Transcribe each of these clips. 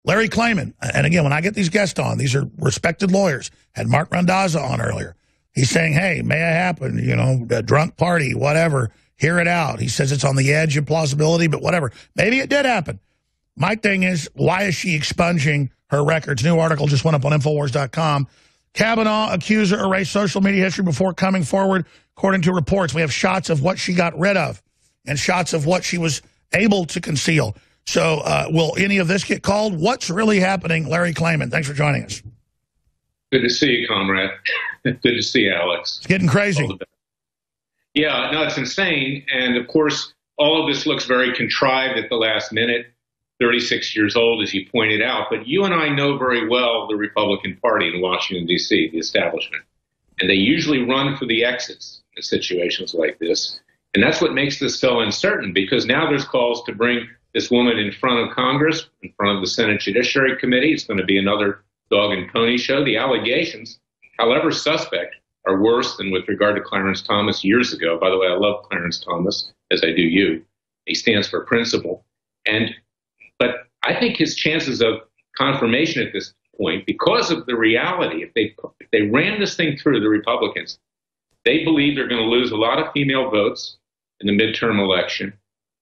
Larry Klayman, and again, when I get these guests on, these are respected lawyers. Had Mark Randazza on earlier. He's saying, hey, may it happen, you know, a drunk party, whatever, hear it out. He says it's on the edge of plausibility, but whatever. Maybe it did happen. My thing is, why is she expunging her records? New article just went up on Infowars.com. Kavanaugh, accuser, erased social media history before coming forward, according to reports. We have shots of what she got rid of and shots of what she was able to conceal. So will any of this get called? What's really happening? Larry Klayman, thanks for joining us. Good to see you, comrade. Good to see you, Alex. It's getting crazy. Yeah, no, it's insane. And, of course, all of this looks very contrived at the last minute. 36 years old, as you pointed out. But you and I know very well the Republican Party in Washington, D.C., the establishment. And they usually run for the exits in situations like this. And that's what makes this so uncertain, because now there's calls to bring this woman in front of Congress, in front of the Senate Judiciary Committee. It's going to be another dog and pony show. The allegations, however suspect, are worse than with regard to Clarence Thomas years ago. By the way, I love Clarence Thomas, as I do you. He stands for principle. But I think his chances of confirmation at this point, because of the reality, if they ran this thing through, the Republicans, they believe they're going to lose a lot of female votes in the midterm election.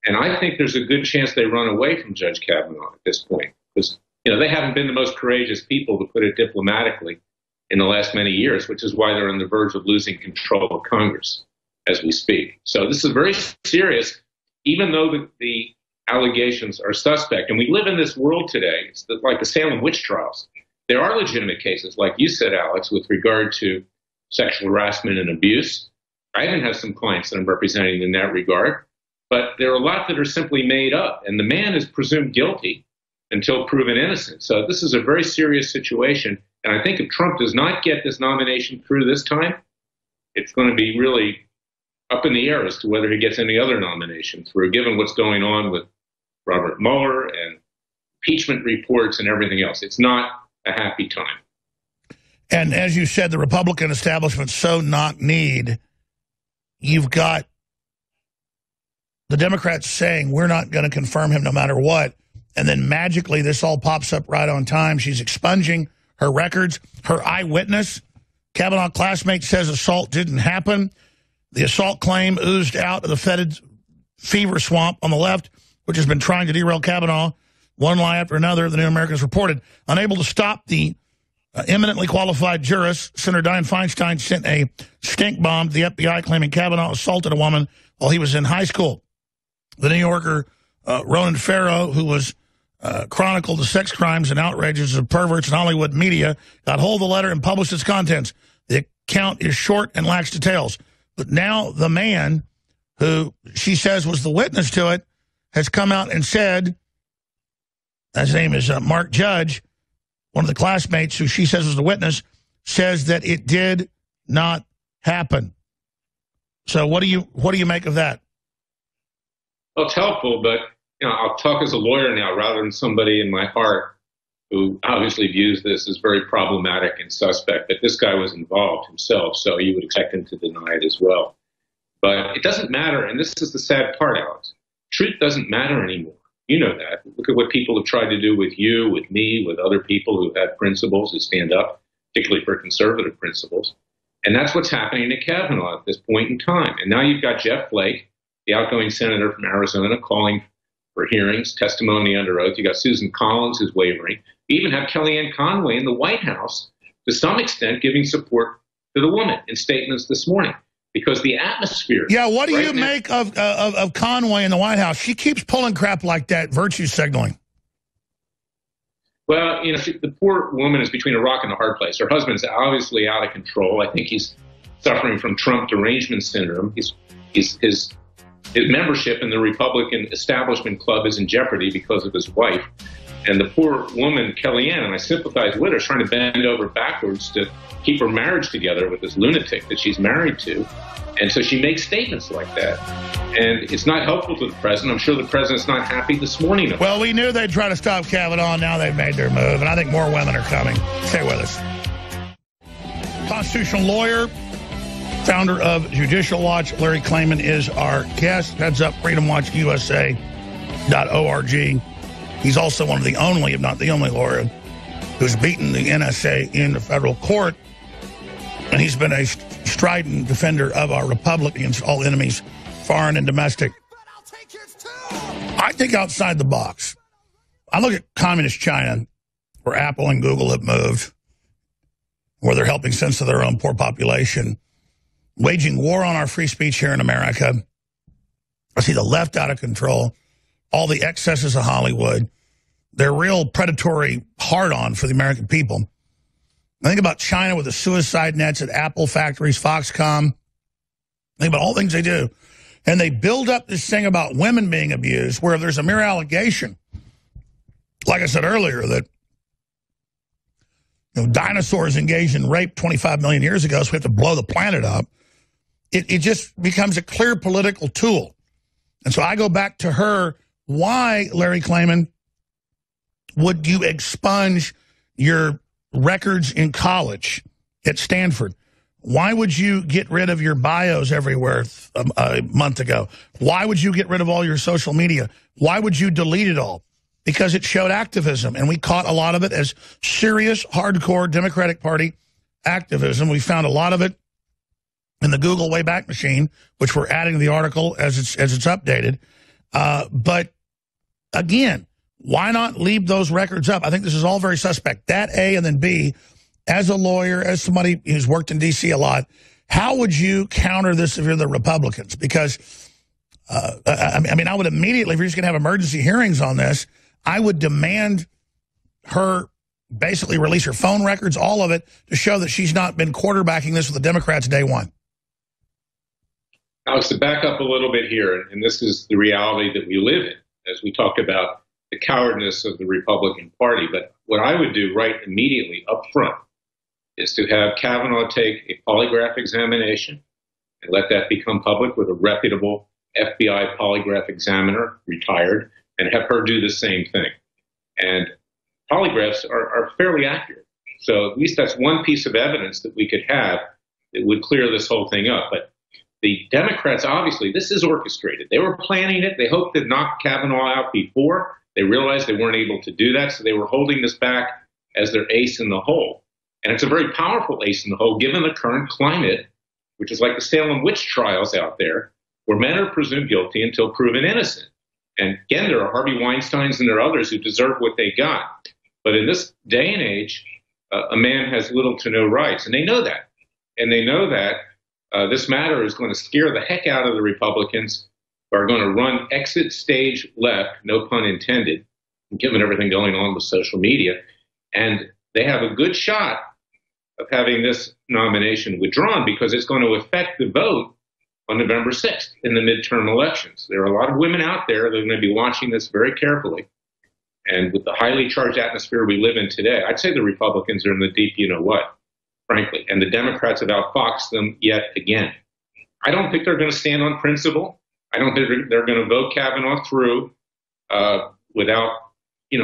And I think there's a good chance they run away from Judge Kavanaugh at this point, because they haven't been the most courageous people, to put it diplomatically, in the last many years, which is why they're on the verge of losing control of Congress as we speak. So this is very serious, even though the allegations are suspect. And we live in this world today. It's like the Salem witch trials. There are legitimate cases, like you said, Alex, with regard to sexual harassment and abuse. I even have some clients that I'm representing in that regard. But there are a lot that are simply made up. And the man is presumed guilty until proven innocent. So this is a very serious situation. And I think if Trump does not get this nomination through this time, it's going to be really up in the air as to whether he gets any other nomination through, given what's going on with Robert Mueller and impeachment reports and everything else. It's not a happy time. And as you said, the Republican establishment so knock-kneed, you've got the Democrats saying we're not going to confirm him no matter what. And then magically this all pops up right on time. She's expunging her records. Her eyewitness, Kavanaugh classmate, says assault didn't happen. The assault claim oozed out of the fetid fever swamp on the left, which has been trying to derail Kavanaugh. One lie after another, the New Americans reported. Unable to stop the eminently qualified jurist, Senator Dianne Feinstein sent a stink bomb to the FBI claiming Kavanaugh assaulted a woman while he was in high school. The New Yorker, Ronan Farrow, who was chronicled the sex crimes and outrages of perverts in Hollywood media, got hold of the letter and published its contents. The account is short and lacks details. But now the man who she says was the witness to it has come out and said, his name is Mark Judge, one of the classmates who she says was the witness, says that it did not happen. So what do you make of that? Well, it's helpful, but I'll talk as a lawyer now rather than somebody in my heart who obviously views this as very problematic and suspect. But this guy was involved himself, so you would expect him to deny it as well. But it doesn't matter, and this is the sad part, Alex. Truth doesn't matter anymore. You know that. Look at what people have tried to do with you, with me, with other people who have principles, who stand up, particularly for conservative principles. And that's what's happening to Kavanaugh at this point in time. And now you've got Jeff Flake, the outgoing senator from Arizona, calling for hearings, testimony under oath. You got Susan Collins, who's wavering. You even have Kellyanne Conway in the White House, to some extent, giving support to the woman in statements this morning. Because the atmosphere... Yeah, what do you make of Conway in the White House? She keeps pulling crap like that, virtue signaling. Well, the poor woman is between a rock and a hard place. Her husband's obviously out of control. I think he's suffering from Trump derangement syndrome. His membership in the Republican establishment club is in jeopardy because of his wife. And the poor woman, Kellyanne, and I sympathize with her, is trying to bend over backwards to keep her marriage together with this lunatic that she's married to. And so she makes statements like that. And it's not helpful to the president. I'm sure the president's not happy this morning. Well, we knew they'd try to stop Kavanaugh, and now they've made their move. And I think more women are coming. Stay with us. Constitutional lawyer, founder of Judicial Watch, Larry Klayman, is our guest. Heads up, freedomwatchusa.org. He's also one of the only, if not the only lawyer, who's beaten the NSA in the federal court. And he's been a strident defender of our republic against all enemies, foreign and domestic. I think outside the box. I look at communist China, where Apple and Google have moved, where they're helping censor their own poor population, waging war on our free speech here in America. I see the left out of control, all the excesses of Hollywood. They're real predatory hard-on for the American people. I think about China with the suicide nets at Apple factories, Foxconn. Think about all the things they do. And they build up this thing about women being abused where there's a mere allegation, like I said earlier, that dinosaurs engaged in rape 25 million years ago, so we have to blow the planet up. It just becomes a clear political tool. And so I go back to her. Why, Larry Klayman, would you expunge your records in college at Stanford? Why would you get rid of your bios everywhere a month ago? Why would you get rid of all your social media? Why would you delete it all? Because it showed activism, and we caught a lot of it as serious, hardcore Democratic Party activism. We found a lot of it in the Google Wayback Machine, which we're adding to the article as it's updated. But again, why not leave those records up? I think this is all very suspect. That A, and then B, as a lawyer, as somebody who's worked in D.C. a lot, how would you counter this if you're the Republicans? Because, I mean, I would immediately, if you're just going to have emergency hearings on this, I would demand her basically release her phone records, all of it, to show that she's not been quarterbacking this with the Democrats day one. Alex, to back up a little bit here, and this is the reality that we live in, as we talk about the cowardness of the Republican Party. But what I would do right immediately up front is to have Kavanaugh take a polygraph examination and let that become public with a reputable FBI polygraph examiner, retired, and have her do the same thing. And polygraphs are fairly accurate. So at least that's one piece of evidence that we could have that would clear this whole thing up. But the Democrats, obviously, this is orchestrated. They were planning it. They hoped to knock Kavanaugh out before. They realized they weren't able to do that, so they were holding this back as their ace in the hole. And it's a very powerful ace in the hole, given the current climate, which is like the Salem witch trials out there, where men are presumed guilty until proven innocent. And again, there are Harvey Weinsteins and there are others who deserve what they got. But in this day and age, a man has little to no rights, and they know that. And they know that this matter is going to scare the heck out of the Republicans, who are going to run exit stage left, no pun intended, given everything going on with social media. And they have a good shot of having this nomination withdrawn because it's going to affect the vote on November 6th in the midterm elections. There are a lot of women out there that are going to be watching this very carefully. And with the highly charged atmosphere we live in today, I'd say the Republicans are in the deep you-know-what, frankly. And the Democrats have outfoxed them yet again. I don't think they're going to stand on principle. I don't think they're going to vote Kavanaugh through without,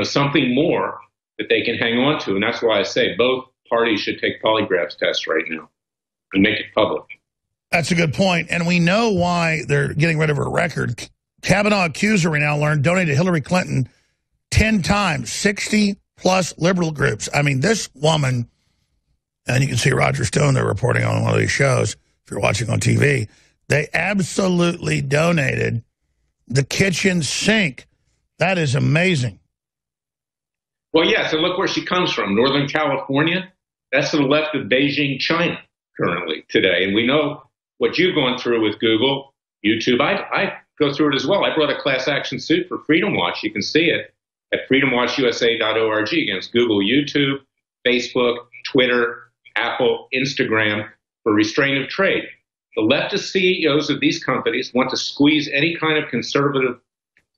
something more that they can hang on to. And that's why I say both parties should take polygraph tests right now and make it public. That's a good point. And we know why they're getting rid of her record. Kavanaugh Accuser, we now learned, donated Hillary Clinton 10 times, 60-plus liberal groups. I mean, this woman, and you can see Roger Stone, they're reporting on one of these shows, if you're watching on TV, they absolutely donated the kitchen sink. That is amazing. Well, yes, and look where she comes from, Northern California. That's to the left of Beijing, China, currently, today. And we know what you've gone through with Google, YouTube. I go through it as well. I brought a class action suit for Freedom Watch. You can see it at freedomwatchusa.org against Google, YouTube, Facebook, Twitter, Apple, Instagram for restraint of trade. The leftist CEOs of these companies want to squeeze any kind of conservative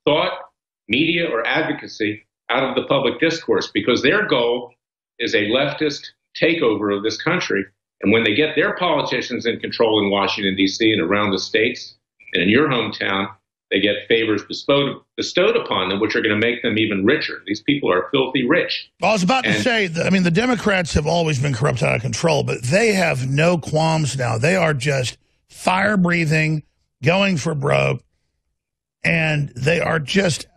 thought, media, or advocacy out of the public discourse because their goal is a leftist takeover of this country. And when they get their politicians in control in Washington, D.C. and around the states and in your hometown, they get favors bestowed upon them, which are going to make them even richer. These people are filthy rich. Well, I was about to say, the Democrats have always been corrupt out of control, but they have no qualms now. They are just fire-breathing, going for broke, and they are just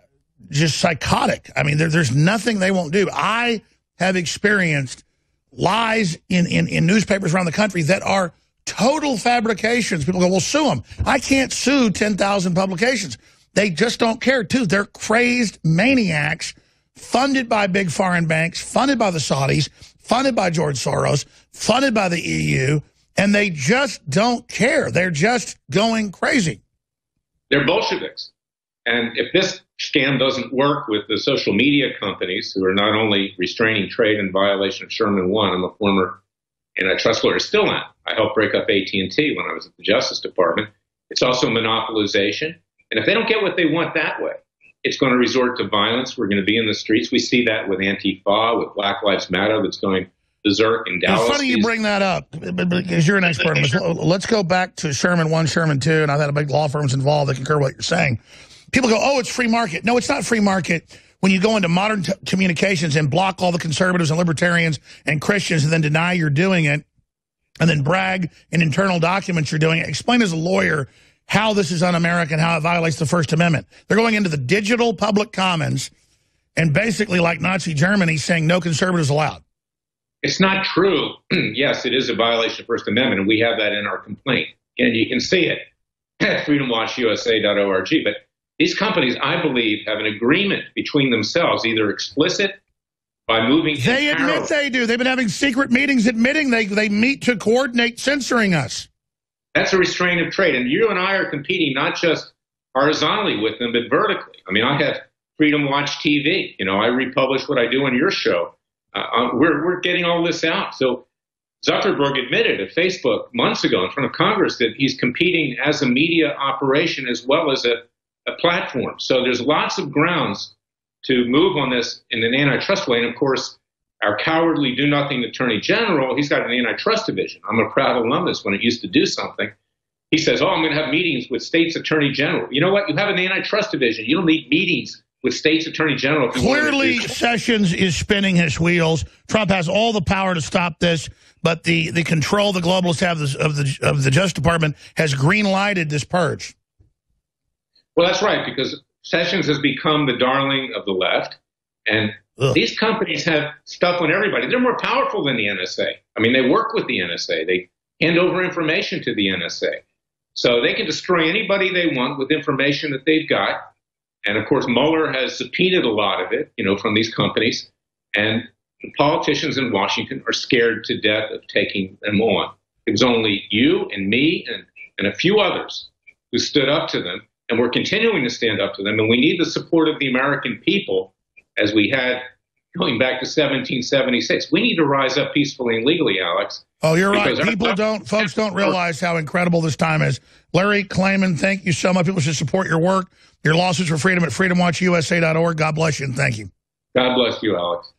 just psychotic. I mean, there's nothing they won't do. I have experienced lies in newspapers around the country that are total fabrications. People go, well, sue them. I can't sue 10,000 publications. They just don't care, too. They're crazed maniacs funded by big foreign banks, funded by the Saudis, funded by George Soros, funded by the EU, and they just don't care. They're just going crazy. They're Bolsheviks. And if this scam doesn't work with the social media companies who are not only restraining trade in violation of Sherman 1, I'm a former antitrust lawyer, still am. I helped break up AT&T when I was at the Justice Department. It's also monopolization. And if they don't get what they want that way, it's going to resort to violence. We're going to be in the streets. We see that with Antifa, with Black Lives Matter that's going berserk in Dallas. It's funny you bring that up because you're an expert. Let's go back to Sherman 1, Sherman 2, and I've had big law firms involved that concur what you're saying. People go, oh, it's free market. No, it's not free market when you go into modern communications and block all the conservatives and libertarians and Christians and then deny you're doing it and then brag in internal documents you're doing it. Explain as a lawyer how this is un-American, how it violates the First Amendment. They're going into the digital public commons and basically like Nazi Germany saying no conservatives allowed. It's not true. Yes, it is a violation of First Amendment, and we have that in our complaint. And you can see it at freedomwatchusa.org. But these companies, I believe, have an agreement between themselves, either explicit by moving. They admit they do. They've been having secret meetings admitting they meet to coordinate censoring us. That's a restraint of trade. And you and I are competing not just horizontally with them, but vertically. I mean, I have Freedom Watch TV. You know, I republish what I do on your show. We're getting all this out. So Zuckerberg admitted at Facebook months ago in front of Congress that he's competing as a media operation as well as a platform. So there's lots of grounds to move on this in an antitrust way. And of course, our cowardly do-nothing attorney general, he's got an antitrust division. I'm a proud alumnus when it used to do something. He says, oh, I'm going to have meetings with states attorney general. You know what? You have an antitrust division. You don't need meetings with states attorney general. Clearly, Sessions is spinning his wheels. Trump has all the power to stop this, but the control the globalists have of the Justice Department has green-lighted this purge. Well, that's right, because Sessions has become the darling of the left, and these companies have stuff on everybody. They're more powerful than the NSA. I mean, they work with the NSA. They hand over information to the NSA. So they can destroy anybody they want with information that they've got. And, of course, Mueller has subpoenaed a lot of it, you know, from these companies. And the politicians in Washington are scared to death of taking them on. It was only you and me and a few others who stood up to them. And we're continuing to stand up to them. And we need the support of the American people, as we had going back to 1776. We need to rise up peacefully and legally, Alex. Oh, you're right. Folks don't realize how incredible this time is. Larry Klayman, thank you so much. People should support your work, your lawsuits for freedom at freedomwatchusa.org. God bless you and thank you. God bless you, Alex.